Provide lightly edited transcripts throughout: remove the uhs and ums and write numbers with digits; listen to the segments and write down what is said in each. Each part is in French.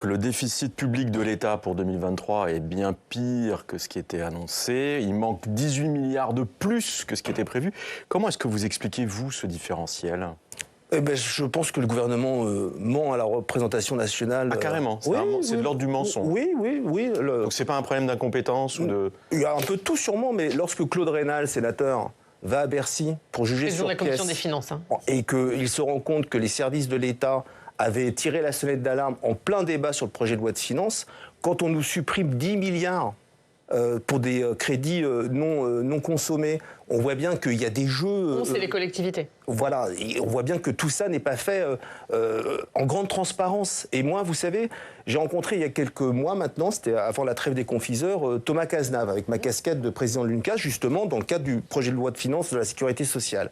Le déficit public de l'État pour 2023 est bien pire que ce qui était annoncé. Il manque 18 milliards de plus que ce qui était prévu. Comment est-ce que vous expliquez, vous, ce différentiel ? Je pense que le gouvernement ment à la représentation nationale. Ah, carrément, c'est de l'ordre du mensonge. Oui. Donc c'est pas un problème d'incompétence ou de... Il y a un peu de tout sûrement, mais lorsque Claude Raynal, sénateur, va à Bercy pour juger sur la commission pièce, des finances, et qu'il se rend compte que les services de l'État avaient tiré la sonnette d'alarme en plein débat sur le projet de loi de finances, quand on nous supprime 10 milliards pour des crédits non consommés, on voit bien qu'il y a des jeux... c'est les collectivités. Voilà, et on voit bien que tout ça n'est pas fait en grande transparence. Et moi, vous savez, j'ai rencontré il y a quelques mois maintenant, c'était avant la trêve des confiseurs, Thomas Cazenave, avec ma casquette de président de l'UNCAS, justement, dans le cadre du projet de loi de finances de la sécurité sociale.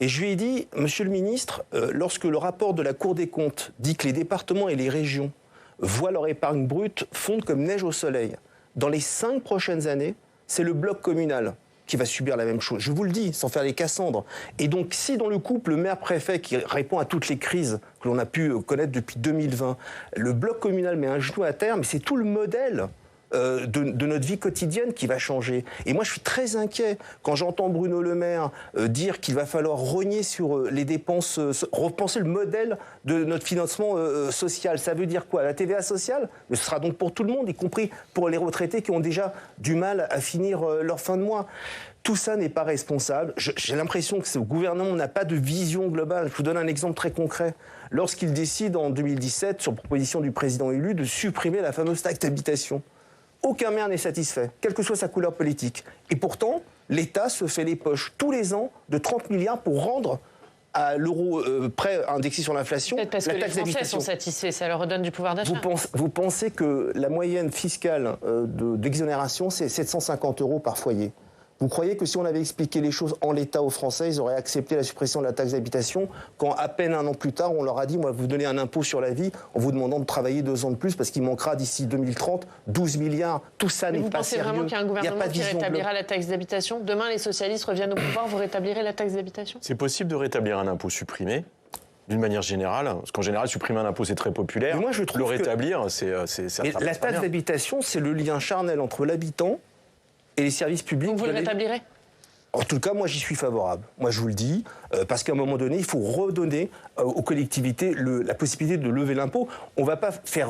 Et je lui ai dit, monsieur le ministre, lorsque le rapport de la Cour des comptes dit que les départements et les régions voient leur épargne brute fondre comme neige au soleil, dans les 5 prochaines années, c'est le bloc communal qui va subir la même chose. Je vous le dis, sans faire les Cassandres. Et donc, si dans le couple, le maire-préfet qui répond à toutes les crises que l'on a pu connaître depuis 2020, le bloc communal met un genou à terre, mais c'est tout le modèle de notre vie quotidienne qui va changer. Et moi, je suis très inquiet quand j'entends Bruno Le Maire dire qu'il va falloir rogner sur les dépenses, repenser le modèle de notre financement social. Ça veut dire quoi ? La TVA sociale ? Mais ce sera donc pour tout le monde, y compris pour les retraités qui ont déjà du mal à finir leur fin de mois. Tout ça n'est pas responsable. J'ai l'impression que ce gouvernement n'a pas de vision globale. Je vous donne un exemple très concret. Lorsqu'il décide en 2017, sur proposition du président élu, de supprimer la fameuse taxe d'habitation, aucun maire n'est satisfait, quelle que soit sa couleur politique. Et pourtant, l'État se fait les poches tous les ans de 30 milliards pour rendre à l'euro près indexé sur l'inflation la taxe d'habitation. Les Français sont satisfaits, ça leur redonne du pouvoir d'achat. Vous pensez que la moyenne fiscale d'exonération, c'est 750 € par foyer ? Vous croyez que si on avait expliqué les choses en l'état aux Français, ils auraient accepté la suppression de la taxe d'habitation quand à peine un an plus tard, on leur a dit, moi, vous donnez un impôt sur la vie en vous demandant de travailler 2 ans de plus parce qu'il manquera d'ici 2030 12 milliards. Tout ça n'est pas sérieux. Vous pensez vraiment qu'il y a un gouvernement qui rétablira la taxe d'habitation ? Demain, les socialistes reviennent au pouvoir, vous rétablirez la taxe d'habitation ? C'est possible de rétablir un impôt supprimé d'une manière générale, parce qu'en général, supprimer un impôt, c'est très populaire. Mais moi, je trouve le rétablir, la taxe d'habitation, c'est le lien charnel entre l'habitant et les services publics. Donc vous le rétablirez ? En tout cas, moi, j'y suis favorable. Moi, je vous le dis, parce qu'à un moment donné, il faut redonner aux collectivités la possibilité de lever l'impôt. On ne va pas faire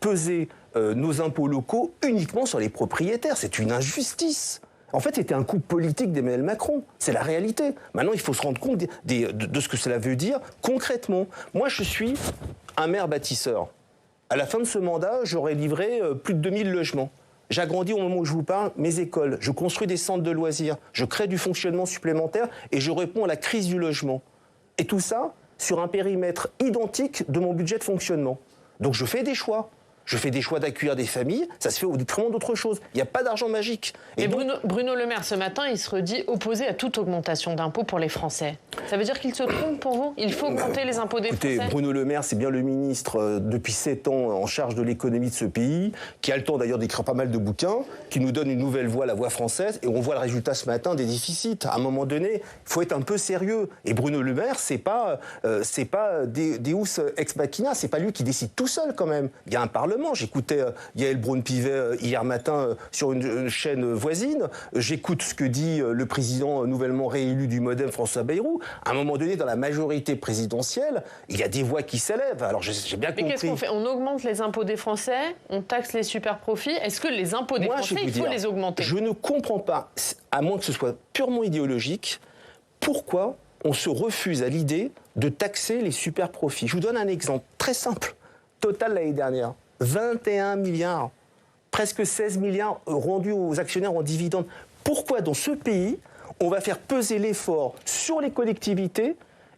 peser nos impôts locaux uniquement sur les propriétaires. C'est une injustice. En fait, c'était un coup politique d'Emmanuel Macron. C'est la réalité. Maintenant, il faut se rendre compte de ce que cela veut dire concrètement. Moi, je suis un maire bâtisseur. À la fin de ce mandat, j'aurai livré plus de 2000 logements. J'agrandis au moment où je vous parle mes écoles, je construis des centres de loisirs, je crée du fonctionnement supplémentaire et je réponds à la crise du logement. Et tout ça sur un périmètre identique de mon budget de fonctionnement. Donc je fais des choix. Je fais des choix d'accueillir des familles, ça se fait au détriment d'autres choses. Il n'y a pas d'argent magique. Et Bruno Le Maire, ce matin, il se redit opposé à toute augmentation d'impôts pour les Français. Ça veut dire qu'il se trompe pour vous ? Il faut augmenter les impôts des Français ? Écoutez, Bruno Le Maire, c'est bien le ministre depuis 7 ans en charge de l'économie de ce pays, qui a le temps d'ailleurs d'écrire pas mal de bouquins, qui nous donne une nouvelle voie, la voie française, et on voit le résultat ce matin des déficits. À un moment donné, il faut être un peu sérieux. Et Bruno Le Maire, c'est pas Deus ex machina, c'est pas lui qui décide tout seul quand même. Il y a un Parlement. J'écoutais Yael Braun-Pivet hier matin sur une chaîne voisine. J'écoute ce que dit le président nouvellement réélu du MoDem, François Bayrou. À un moment donné, dans la majorité présidentielle, il y a des voix qui s'élèvent. Alors j'ai bien compris. Mais qu'est-ce qu'on fait ? On augmente les impôts des Français, on taxe les super profits. Est-ce que les impôts des Français, il faut les augmenter ? Je ne comprends pas, à moins que ce soit purement idéologique, pourquoi on se refuse à l'idée de taxer les super profits. Je vous donne un exemple très simple. Total l'année dernière. 21 milliards, presque 16 milliards rendus aux actionnaires en dividendes. Pourquoi dans ce pays, on va faire peser l'effort sur les collectivités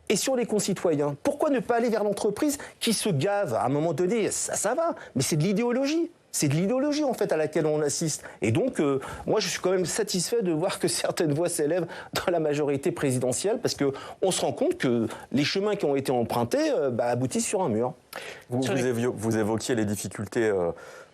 et sur les concitoyens ? Pourquoi ne pas aller vers l'entreprise qui se gave ? À un moment donné, ça va, mais c'est de l'idéologie. C'est de l'idéologie, en fait, à laquelle on assiste. Et donc, moi, je suis quand même satisfait de voir que certaines voix s'élèvent dans la majorité présidentielle, parce qu'on se rend compte que les chemins qui ont été empruntés aboutissent sur un mur. Vous évoquiez les difficultés,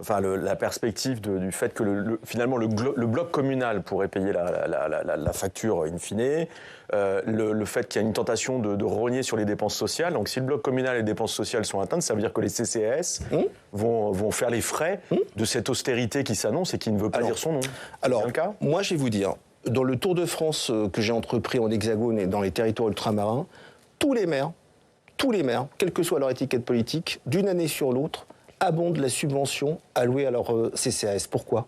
la perspective du fait que finalement le bloc communal pourrait payer la facture in fine, le fait qu'il y a une tentation de rogner sur les dépenses sociales. Donc si le bloc communal et les dépenses sociales sont atteintes, ça veut dire que les CCAS vont faire les frais de cette austérité qui s'annonce et qui ne veut pas dire son nom. Alors, c'est le cas ? moi je vais vous dire, dans le Tour de France que j'ai entrepris en Hexagone et dans les territoires ultramarins, tous les maires, quelle que soit leur étiquette politique, d'une année sur l'autre, abondent la subvention allouée à leur CCAS. Pourquoi ?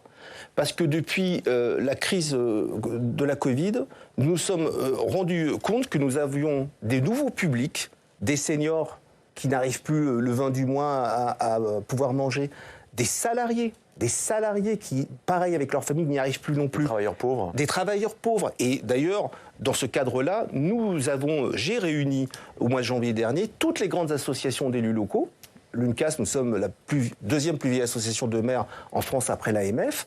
Parce que depuis la crise de la Covid, nous nous sommes rendus compte que nous avions des nouveaux publics, des seniors qui n'arrivent plus le 20 du mois à pouvoir manger, des salariés qui, pareil avec leur famille, n'y arrivent plus non plus. Des travailleurs pauvres. Et d'ailleurs, dans ce cadre-là, j'ai réuni au mois de janvier dernier toutes les grandes associations d'élus locaux. L'UNCAS, nous sommes la deuxième plus vieille association de maires en France après l'AMF,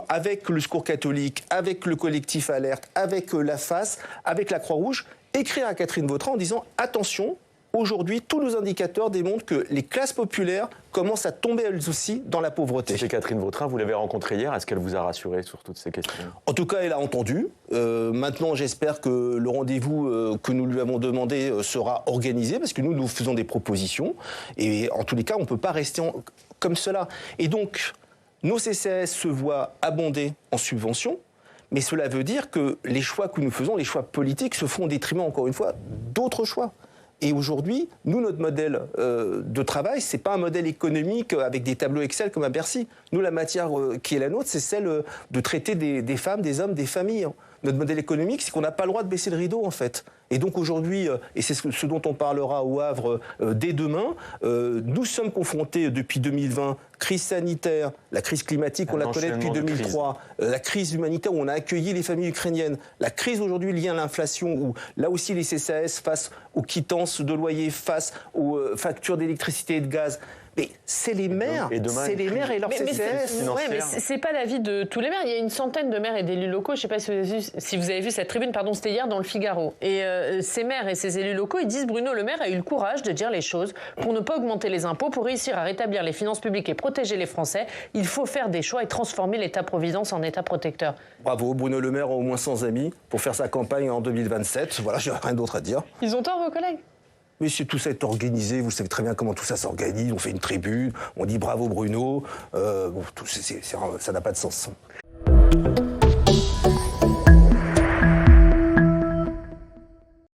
avec le Secours catholique, avec le collectif Alerte, avec la FAS, avec la Croix-Rouge, écrire à Catherine Vautrin en disant « Attention !» Aujourd'hui, tous nos indicateurs démontrent que les classes populaires commencent à tomber elles aussi dans la pauvreté. Chez Catherine Vautrin, vous l'avez rencontrée hier, est-ce qu'elle vous a rassuré sur toutes ces questions ? En tout cas, elle a entendu. Maintenant, j'espère que le rendez-vous que nous lui avons demandé sera organisé, parce que nous faisons des propositions. Et en tous les cas, on ne peut pas rester comme cela. Et donc, nos CCAS se voient abondés en subventions, mais cela veut dire que les choix que nous faisons, les choix politiques, se font au détriment, encore une fois, d'autres choix. Et aujourd'hui, nous, notre modèle de travail, c'est pas un modèle économique avec des tableaux Excel comme à Bercy. Nous, la matière qui est la nôtre, c'est celle de traiter des femmes, des hommes, des familles. Notre modèle économique, c'est qu'on n'a pas le droit de baisser le rideau, en fait. Et donc aujourd'hui, et c'est ce dont on parlera au Havre dès demain, nous sommes confrontés depuis 2020, crise sanitaire, la crise climatique, on la connaît depuis 2003, la crise humanitaire où on a accueilli les familles ukrainiennes, la crise aujourd'hui liée à l'inflation, où là aussi les CCAS face aux quittances de loyer, face aux factures d'électricité et de gaz. Mais c'est les maires, et leurs CCAS. Mais c'est pas l'avis de tous les maires. Il y a une centaine de maires et d'élus locaux. Je sais pas si vous avez vu cette tribune, c'était hier dans le Figaro. Et ces maires et ces élus locaux, ils disent Bruno Le Maire a eu le courage de dire les choses pour ne pas augmenter les impôts, pour réussir à rétablir les finances publiques et protéger les Français. Il faut faire des choix et transformer l'État-providence en État protecteur. Bravo, Bruno Le Maire a au moins 100 amis pour faire sa campagne en 2027. Voilà, j'ai rien d'autre à dire. Ils ont tort, vos collègues ? Mais tout ça est organisé, vous savez très bien comment tout ça s'organise, on fait une tribune, on dit bravo Bruno, ça n'a pas de sens.